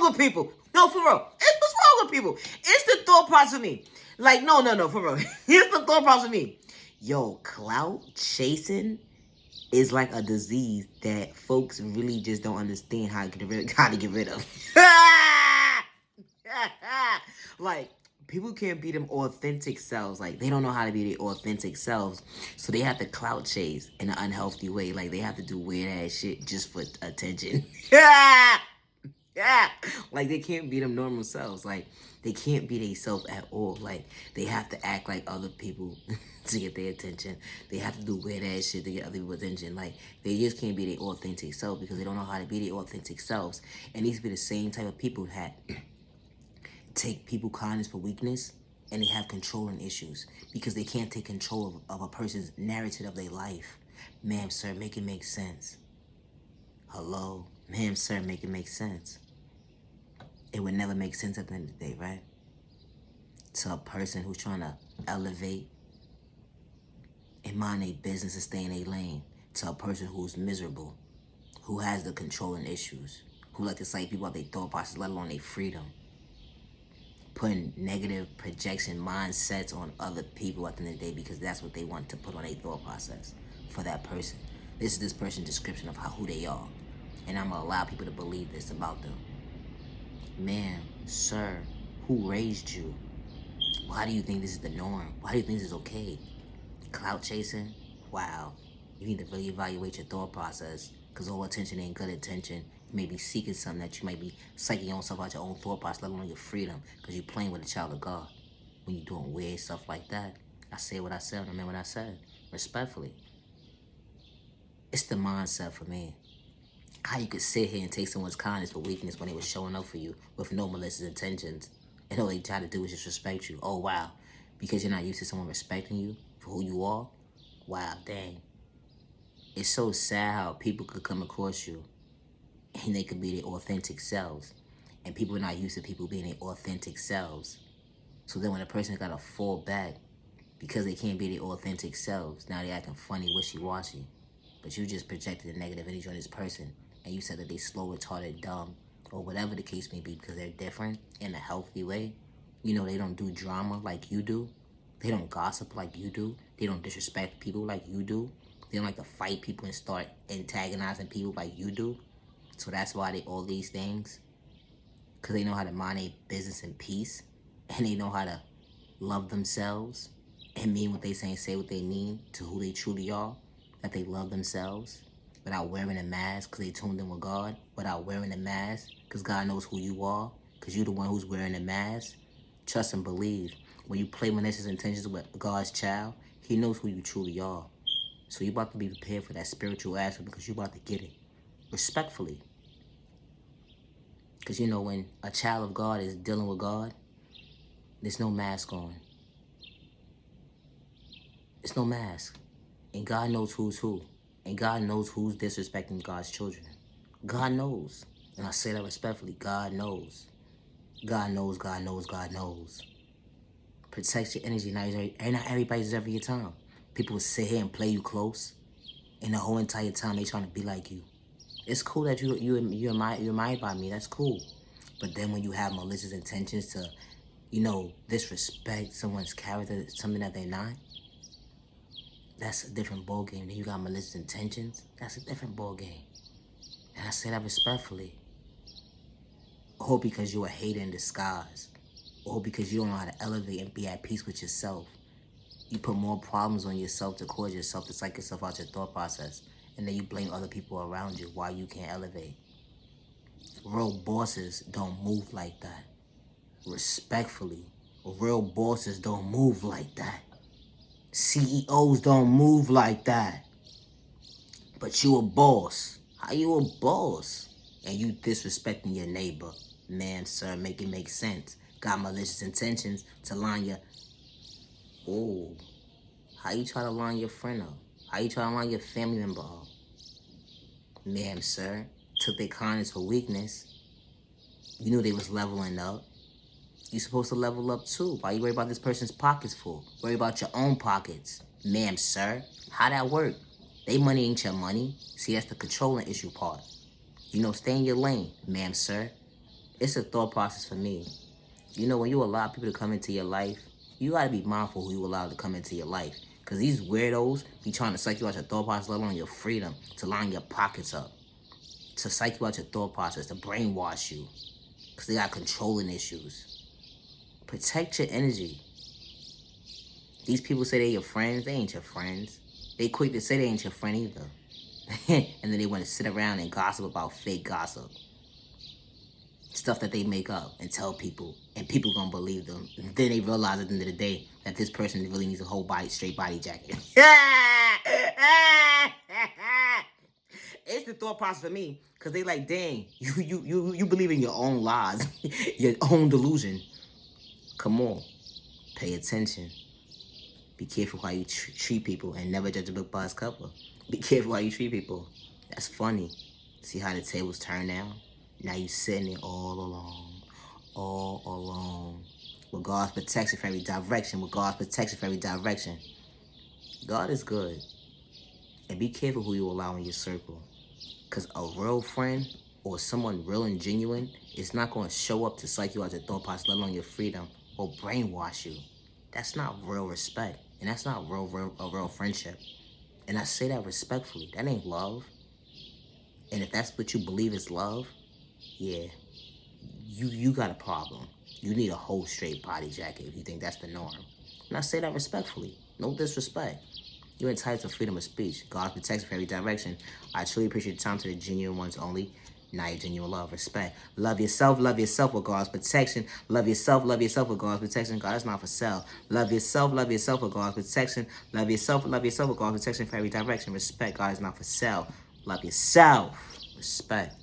wrong with people? No, for real. What's wrong with people? It's the thought process of me. Like, no, for real. Here's the thought process of me. Yo, clout chasing is like a disease that folks really just don't understand how to get rid of. Like, people can't be them authentic selves. Like, they don't know how to be their authentic selves. So they have to clout chase in an unhealthy way. Like, they have to do weird ass shit just for attention. Yeah, like they can't be them normal selves. Like they can't be themselves at all. Like they have to act like other people to get their attention. They have to do weird ass shit to get other people's attention. Like they just can't be their authentic self because they don't know how to be their authentic selves. And these be the same type of people that take people kindness for weakness, and they have controlling issues because they can't take control of a person's narrative of their life. Ma'am, sir, make it make sense. Hello, ma'am, sir, make it make sense. It would never make sense at the end of the day, right? To a person who's trying to elevate and mind their business and stay in their lane. To a person who's miserable, who has the controlling issues, who like to cite people out their thought process, let alone their freedom. Putting negative projection mindsets on other people at the end of the day because that's what they want to put on their thought process for that person. This is this person's description of who they are. And I'm going to allow people to believe this about them. Man, sir, who raised you? Why do you think this is the norm? Why do you think this is okay? Clout chasing? Wow. You need to really evaluate your thought process because all attention ain't good attention. You may be seeking something that you might be psyching yourself out your own thought process, let alone your freedom, because you're playing with a child of God. When you're doing weird stuff like that, I say what I said, I meant what I said, respectfully. It's the mindset for me. How you could sit here and take someone's kindness for weakness when they were showing up for you with no malicious intentions, and all they try to do is just respect you. Oh, wow. Because you're not used to someone respecting you for who you are? Wow, dang. It's so sad how people could come across you and they could be their authentic selves. And people are not used to people being their authentic selves. So then when a person got to fall back because they can't be their authentic selves, now they acting funny, wishy-washy. But you just projected a negative energy on this person. And you said that they slow, retarded, dumb, or whatever the case may be because they're different in a healthy way. You know, they don't do drama like you do. They don't gossip like you do. They don't disrespect people like you do. They don't like to fight people and start antagonizing people like you do. So that's why they all these things. Because they know how to mind their business in peace. And they know how to love themselves and mean what they say and say what they mean to who they truly are. That they love themselves without wearing a mask because they tuned in with God. Without wearing a mask because God knows who you are. Because you're the one who's wearing the mask. Trust and believe. When you play malicious intentions with God's child, He knows who you truly are. So you're about to be prepared for that spiritual aspect because you're about to get it. Respectfully. Because you know when a child of God is dealing with God, there's no mask on. There's no mask. And God knows who's who. And God knows who's disrespecting God's children. God knows. And I say that respectfully. God knows. God knows, God knows, God knows. Protect your energy. Not everybody's deserving your time. People will sit here and play you close. And the whole entire time they trying to be like you. It's cool that you're admired by me. That's cool. But then when you have malicious intentions to, disrespect someone's character, something that they're not, that's a different ballgame. Then you got malicious intentions. That's a different ballgame. And I say that respectfully. Or because you're a hater in disguise. Or because you don't know how to elevate and be at peace with yourself. You put more problems on yourself to cause yourself to psych yourself out your thought process. And then you blame other people around you why you can't elevate. Real bosses don't move like that. Respectfully. Real bosses don't move like that. CEOs don't move like that. But you a boss. How you a boss? And you disrespecting your neighbor. Man, sir, make it make sense. Got malicious intentions to line your... Oh. How you try to line your friend up? How you try to line your family member up? Ma'am, sir, took their kindness for weakness. You knew they was leveling up. You supposed to level up too. Why you worry about this person's pockets full? Worry about your own pockets. Ma'am, sir, how that work? They money ain't your money. See, that's the controlling issue part. Stay in your lane, ma'am, sir. It's a thought process for me. You know, when you allow people to come into your life, you gotta be mindful who you allow to come into your life. Cause these weirdos be trying to psych you out your thought process, let alone your freedom, to line your pockets up, to psych you out your thought process, to brainwash you. Cause they got controlling issues. Protect your energy. These people say they're your friends, they ain't your friends. They quick to say they ain't your friend either. And then they want to sit around and gossip about fake gossip. Stuff that they make up and tell people, and people gonna believe them. And then they realize at the end of the day that this person really needs a whole body, straight body jacket. It's the thought process for me, cause they like, dang, you believe in your own lies, your own delusion. Come on, pay attention. Be careful how you treat people, and never judge a book by its cover. Be careful how you treat people. That's funny. See how the tables turn now? Now you sitting there all alone. With God's protection for every direction. With God's protection for every direction. God is good. And be careful who you allow in your circle. Because a real friend or someone real and genuine is not going to show up to psych you out your thought process, let alone your freedom, or brainwash you. That's not real respect. And that's not a real friendship. And I say that respectfully. That ain't love. And if that's what you believe is love, yeah, you got a problem. You need a whole straight body jacket if you think that's the norm. And I say that respectfully. No disrespect. You're entitled to freedom of speech. God's protection for every direction. I truly appreciate the time to the genuine ones only. Now your genuine love, respect. Love yourself with God's protection. Love yourself with God's protection. God is not for sale. Love yourself with God's protection. Love yourself with God's protection for every direction. Respect. God is not for sale. Love yourself. Respect.